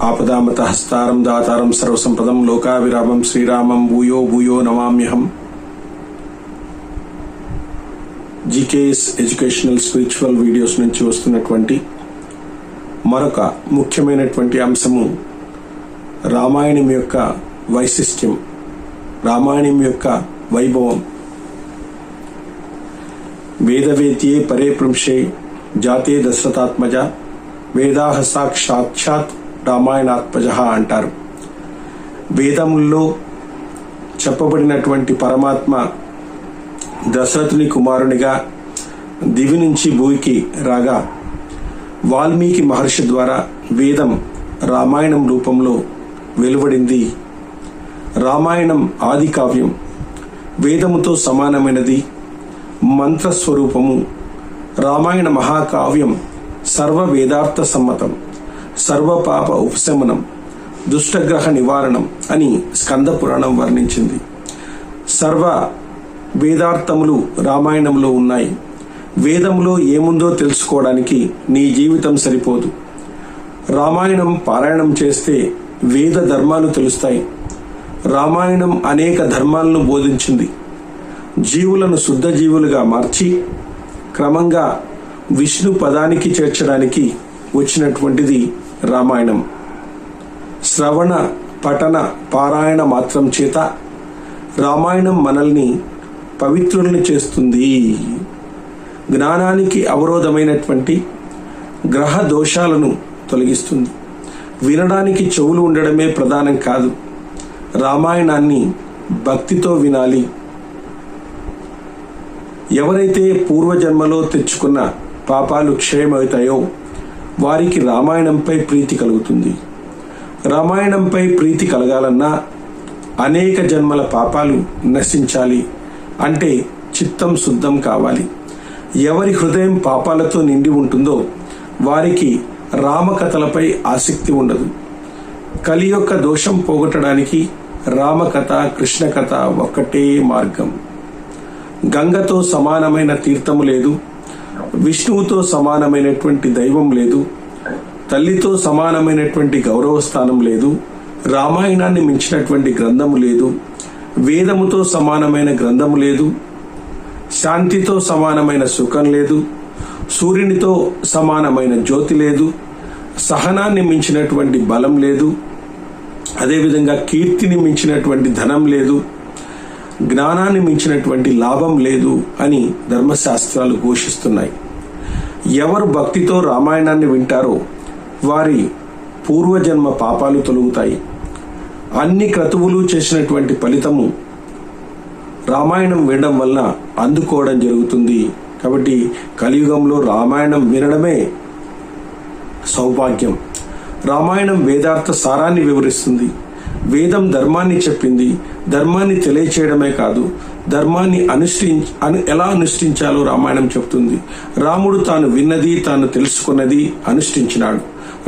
ఆపదామతహస్తారం దాతారం సర్వసంపదం లోకావిరామం శ్రీరామం భూయో భూయో నమామ్యహం. జీకేఎస్ ఎడ్యుకేషనల్ స్పిరిచువల్ వీడియోస్ నుంచి వస్తున్నటువంటి మరొక ముఖ్యమైనటువంటి అంశము రామాయణం యొక్క వైశిష్ట్యం, రామాయణం యొక్క వైభవం. వేదవేద్యే పరే పుంషే జాతే దశరథాత్మజ వేదాహ సాక్షాత్ రామాయణాత్మజ అంటారు. వేదముల్లో చెప్పబడినటువంటి పరమాత్మ దశరథుని కుమారునిగా దివి నుంచి భూమికి రాగా వాల్మీకి మహర్షి ద్వారా వేదం రామాయణం రూపంలో వెలువడింది. రామాయణం ఆది కావ్యం, వేదముతో సమానమైనది, మంత్రస్వరూపము. రామాయణ మహాకావ్యం సర్వ వేదార్థ సమ్మతం, సర్వపాప ఉపశమనం, దుష్టగ్రహ నివారణం అని స్కంద పురాణం వర్ణించింది. సర్వ వేదార్థములు రామాయణంలో ఉన్నాయి. వేదంలో ఏముందో తెలుసుకోవడానికి నీ జీవితం సరిపోదు. రామాయణం పారాయణం చేస్తే వేద ధర్మాలు తెలుస్తాయి. రామాయణం అనేక ధర్మాలను బోధించింది. జీవులను శుద్ధ జీవులుగా మార్చి క్రమంగా విష్ణు పదానికి చేర్చడానికి వచ్చినటువంటిది రామాయణం. శ్రవణ పఠన పారాయణ మాత్రం చేత రామాయణం మనల్ని పవిత్రుల్ని చేస్తుంది. జ్ఞానానికి అవరోధమైనటువంటి గ్రహ దోషాలను తొలగిస్తుంది. వినడానికి చెవులు ఉండడమే ప్రధానం కాదు, రామాయణాన్ని భక్తితో వినాలి. ఎవరైతే పూర్వజన్మలో తెచ్చుకున్న పాపాలు క్షయమవుతాయో వారికి రామాయణంపై ప్రీతి కలుగుతుంది. రామాయణంపై ప్రీతి కలగాలన్నా అనేక జన్మల పాపాలు నశించాలి అంటే చిత్తం శుద్ధం కావాలి. ఎవరి హృదయం పాపాలతో నిండి ఉంటుందో వారికి రామకథలపై ఆసక్తి ఉండదు. కలి యొక్క దోషం పోగొట్టడానికి రామకథ, కృష్ణ కథ ఒక్కటే మార్గం. గంగతో సమానమైన తీర్థము లేదు, విష్ణువుతో సమానమైనటువంటి దైవం లేదు, తల్లితో సమానమైనటువంటి గౌరవ స్థానం లేదు, రామాయణాన్ని మించినటువంటి గ్రంథము లేదు, వేదముతో సమానమైన గ్రంథము లేదు, శాంతితో సమానమైన సుఖం లేదు, సూర్యునితో సమానమైన జ్యోతి లేదు, సహనాన్ని మించినటువంటి బలం లేదు, అదేవిధంగా కీర్తిని మించినటువంటి ధనం లేదు, జ్ఞానాన్ని మించినటువంటి లాభం లేదు అని ధర్మశాస్త్రాలు ఘోషిస్తున్నాయి. ఎవరు భక్తితో రామాయణాన్ని వింటారో వారి పూర్వజన్మ పాపాలు తొలగుతాయి. అన్ని క్రతువులు చేసినటువంటి ఫలితము రామాయణం వినడం వల్ల అందుకోవడం జరుగుతుంది. కాబట్టి కలియుగంలో రామాయణం వినడమే సౌభాగ్యం. రామాయణం వేదార్థ సారాన్ని వివరిస్తుంది. వేదం ధర్మాన్ని చెప్పింది. ధర్మాన్ని తెలియచేయడమే కాదు, ధర్మాన్ని ఎలా అనుష్ఠించాలో రామాయణం చెప్తుంది. రాముడు తాను విన్నది, తాను తెలుసుకున్నది అనుష్ఠించినాడు.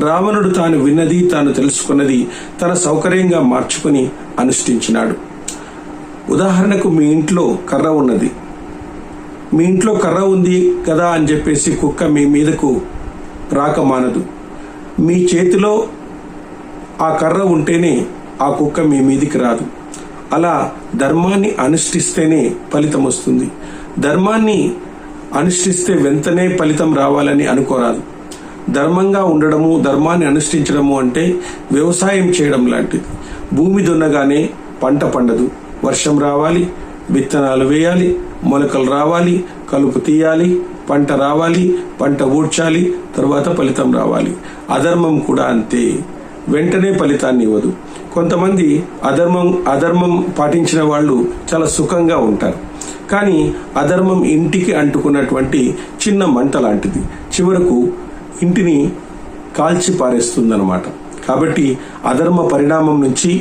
రావణుడు తాను విన్నది, తాను తెలుసుకున్నది తన సౌకర్యంగా మార్చుకుని అనుష్ఠించినాడు. ఉదాహరణకు, మీ ఇంట్లో కర్ర ఉన్నది. మీ ఇంట్లో కర్ర ఉంది కదా అని చెప్పేసి కుక్క మీ మీదకు రాక మానదు. మీ చేతిలో ఆ కర్ర ఉంటేనే ఆ కుక్క మీ మీదికి రాదు. అలా ధర్మాన్ని అనుష్ఠిస్తేనే ఫలితం వస్తుంది. ధర్మాన్ని అనుష్ఠిస్తే వెంటనే ఫలితం రావాలని అనుకోరాదు. ధర్మంగా ఉండడము, ధర్మాన్ని అనుష్ఠించడము అంటే వ్యవసాయం చేయడం లాంటిది. భూమి దున్నగానే పంట పండదు. వర్షం రావాలి, విత్తనాలు వేయాలి, మొలకలు రావాలి, కలుపు తీయాలి, పంట రావాలి, పంట ఊడ్చాలి, తర్వాత ఫలితం రావాలి. అధర్మం కూడా అంతే, వెంటనే ఫలితాన్ని ఇవ్వదు. కొంతమంది అధర్మం పాటించిన వాళ్ళు చాలా సుఖంగా ఉంటారు. కానీ అధర్మం ఇంటికి అంటుకున్నటువంటి చిన్న మంట లాంటిది, చివరకు ఇంటిని కాల్చి పారేస్తుందన్నమాట. కాబట్టి అధర్మ పరిణామం నుంచి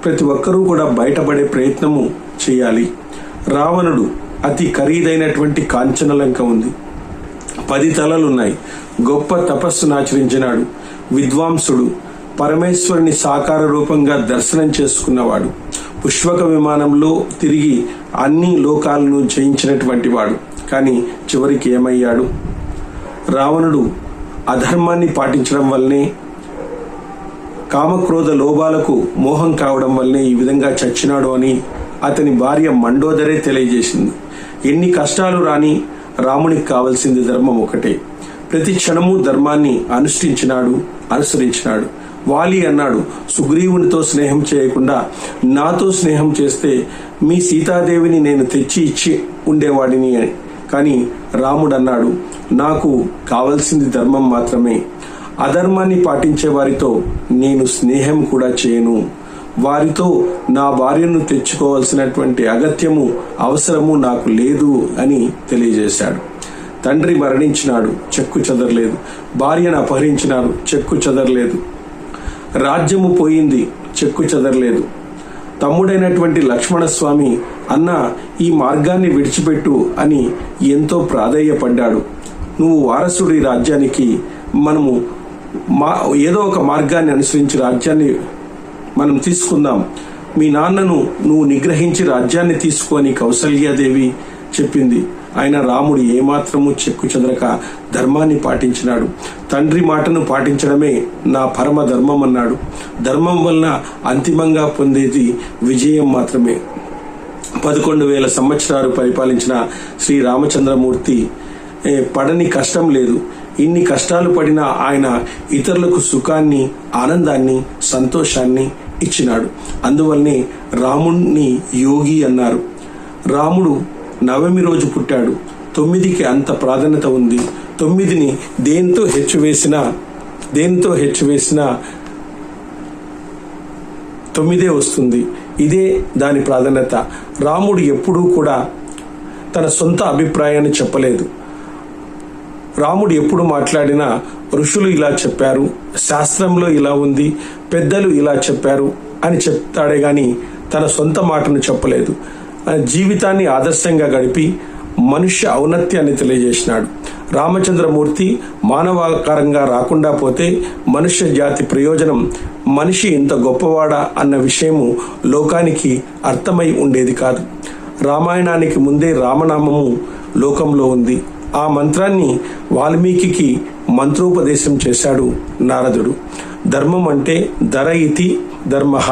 ప్రతి ఒక్కరూ కూడా బయటపడే ప్రయత్నము చేయాలి. రావణుడు అతి ఖరీదైనటువంటి కాంచనలంక ఉంది. 10 తలలున్నాయి. గొప్ప తపస్సును ఆచరించినాడు. విద్వాంసుడు, పరమేశ్వరుని సాకార రూపంగా దర్శనం చేసుకున్నవాడు. పుష్పక విమానంలో తిరిగి అన్ని లోకాలను జయించినటువంటి వాడు. కానీ చివరికి ఏమయ్యాడు? రావణుడు అధర్మాన్ని పాటించడం వల్లనే కామక్రోధ లోభాలకు మోహం కావడం వల్లనే ఈ విధంగా చచ్చినాడు అని అతని భార్య మండోదరే తెలియజేసింది. ఎన్ని కష్టాలు రాని రామునికి కావలసింది ధర్మం ఒకటే. ప్రతి క్షణము ధర్మాన్ని అనుసరించినాడు. వాలి అన్నాడు, సుగ్రీవునితో స్నేహం చేయకుండా నాతో స్నేహం చేస్తే మీ సీతాదేవిని నేను తెచ్చి ఇచ్చి ఉండేవాడిని అని. కానీ రాముడు అన్నాడు, నాకు కావలసింది ధర్మం మాత్రమే. అధర్మాన్ని పాటించే వారితో నేను స్నేహం కూడా చేయను. వారితో నా భార్యను తెచ్చుకోవాల్సినటువంటి అగత్యము అవసరము నాకు లేదు అని తెలియజేశాడు. తండ్రి మరణించినాడు, చెక్కు చెదరలేదు. భార్యను అపహరించినారు, చెక్కు చెదరలేదు. రాజ్యము పోయింది, చెక్కు చెదరలేదు. తమ్ముడైనటువంటి లక్ష్మణస్వామి అన్న ఈ మార్గాన్ని విడిచిపెట్టు అని ఎంతో ప్రాధేయపడ్డాడు. నువ్వు వారసుడి రాజ్యానికి మనము ఏదో ఒక మార్గాన్ని అనుసరించి రాజ్యాన్ని మనం తీసుకుందాం. మీ నాన్నను నువ్వు నిగ్రహించి రాజ్యాన్ని తీసుకొని కౌసల్యాదేవి చెప్పింది. ఆయన రాముడు ఏమాత్రము చెక్కు చెదరక ధర్మాన్ని పాటించినాడు. తండ్రి మాటను పాటించడమే నా పరమ ధర్మం అన్నాడు. ధర్మం వలన అంతిమంగా పొందేది విజయం మాత్రమే. 11,000 సంవత్సరాలు పరిపాలించిన శ్రీ రామచంద్రమూర్తి పడని కష్టం లేదు. ఇన్ని కష్టాలు పడినా ఆయన ఇతరులకు సుఖాన్ని, ఆనందాన్ని, సంతోషాన్ని ఇచ్చినాడు. అందువల్లనే రాముణ్ణి యోగి అన్నారు. రాముడు 9వ రోజు పుట్టాడు. 9కి అంత ప్రాధాన్యత ఉంది. 9ని దేంతో హెచ్చువేసినా 9 వస్తుంది. ఇదే దాని ప్రాధాన్యత. రాముడు ఎప్పుడూ కూడా తన సొంత అభిప్రాయాన్ని చెప్పలేదు. రాముడు ఎప్పుడు మాట్లాడినా ఋషులు ఇలా చెప్పారు, శాస్త్రంలో ఇలా ఉంది, పెద్దలు ఇలా చెప్పారు అని చెప్తాడే గాని తన సొంత మాటను చెప్పలేదు. జీవితాన్ని ఆదర్శంగా గడిపి మనుష్య ఔన్నత్యాన్ని తెలియజేసినాడు. రామచంద్రమూర్తి మానవాకారంగా రాకుండా పోతే మనుష్య జాతి ప్రయోజనం, మనిషి ఇంత గొప్పవాడా అన్న విషయము లోకానికి అర్థమై ఉండేది కాదు. రామాయణానికి ముందే రామనామము లోకంలో ఉంది. ఆ మంత్రాన్ని వాల్మీకి మంత్రోపదేశం చేశాడు నారదుడు. ధర్మం అంటే ధర ఇతి ధర్మః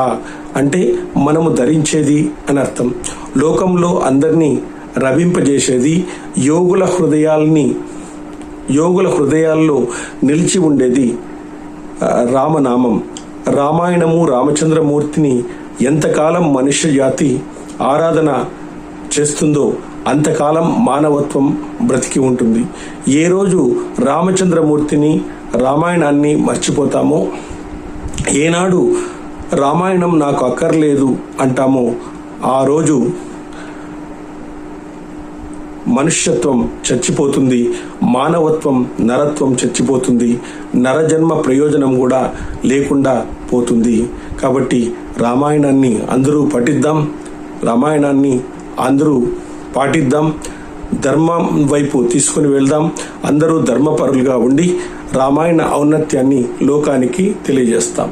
అంటే మనము ధరించేది అని అర్థం. లోకంలో అందరినీ రవింపజేసేది, యోగుల హృదయాల్లో నిలిచి ఉండేది రామనామం. రామాయణము రామచంద్రమూర్తిని ఎంతకాలం మనుష్య జాతి ఆరాధన చేస్తుందో అంతకాలం మానవత్వం బ్రతికి ఉంటుంది. ఏ రోజు రామచంద్రమూర్తిని, రామాయణాన్ని మర్చిపోతామో, ఏనాడు రామాయణం నాకు అక్కర్లేదు అంటామో ఆ రోజు మనుష్యత్వం చచ్చిపోతుంది, మానవత్వం, నరత్వం చచ్చిపోతుంది, నరజన్మ ప్రయోజనం కూడా లేకుండా పోతుంది. కాబట్టి రామాయణాన్ని అందరూ పఠిద్దాం, రామాయణాన్ని అందరూ పాటిద్దాం, ధర్మం వైపు తీసుకుని వెళ్దాం. అందరూ ధర్మపరులుగా ఉండి రామాయణ ఔన్నత్యాన్ని లోకానికి తెలియజేస్తాం.